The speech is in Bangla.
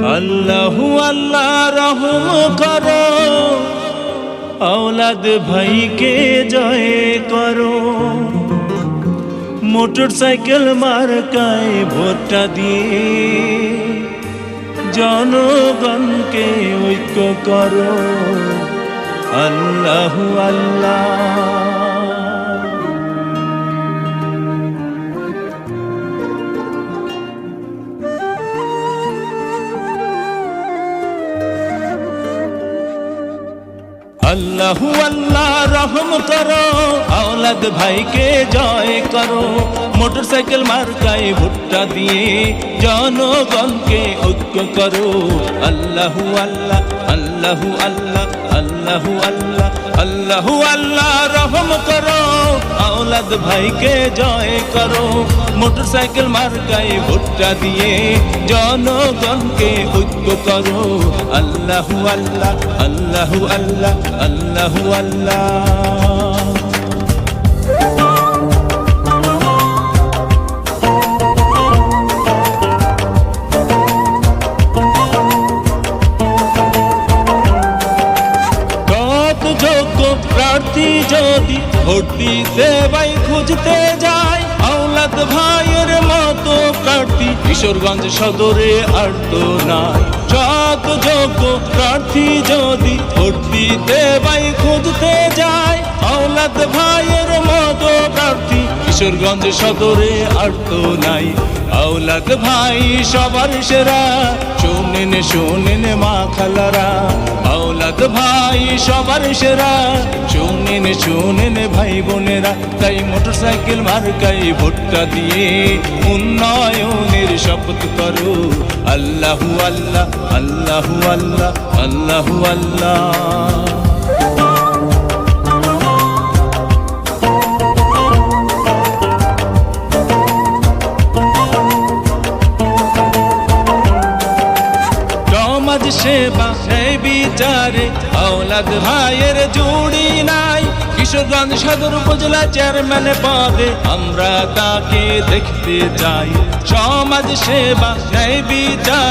আল্লাহু আল্লাহ রহম করো, औलाद ভাইকে জয় করো। মোটরসাইকেল মার্কায় ভোটটা দিয়ে জনগণকে ঐক্য করো। আল্লাহু আল্লাহ। আল্লাহু আল্লাহ রহম করো, औलाद ভাইকে জয় করো। মোটরসাইকেল মার্কায় ভোটটা দিয়ে জনগণকে ঐক্য করো। আল্লাহু আল্লাহ আল্লাহু আল্লাহ আল্লাহু আল্লাহ আল্লাহু আল্লাহ রহম করো, औलाद ভাইকে জয় করো। মোটরসাইকেল মার্কায় ভোটটা দিয়ে জনগণকে ঐক্য করো। আল্লাহু আল্লাহ আল্লাহু আল্লাহ আল্লাহু আল্লাহ। যোগ্য প্রার্থী যদি ভোট দিতে ভাই খুঁজতে যায়, औलाद ভাইয়ের মতো প্রার্থী কিশোরগঞ্জ সদরে আর তো নাই। যত যোগ্য প্রার্থী যদি ভোট দিতে ভাই খুঁজতে যায়, औलाद ভাইয়ের মতো প্রার্থী কিশোরগঞ্জ সদরে আর তো নাই। औलाद ভাই সবার সেরা, শোনেন শোনেন মা খালারা। औलाद ভাই সবার সেরা, শোনেন শোনেন ভাই বোনেরা। তাই মোটরসাইকেল মার্কায় ভোটটা দিয়ে উন্নয়নের শপথ করো। আল্লাহু আল্লাহ আল্লাহু আল্লাহ আল্লাহু আল্লাহ। সমাজ সেবা ন্যায় বিচারে औलाद ভাইয়ের জুড়ি নাই। কিশোরগঞ্জ সদর উপজেলা চেয়ারম্যান পদে আমরা তাকে দেখতে চাই। সমাজ সেবা ন্যায় বিচারে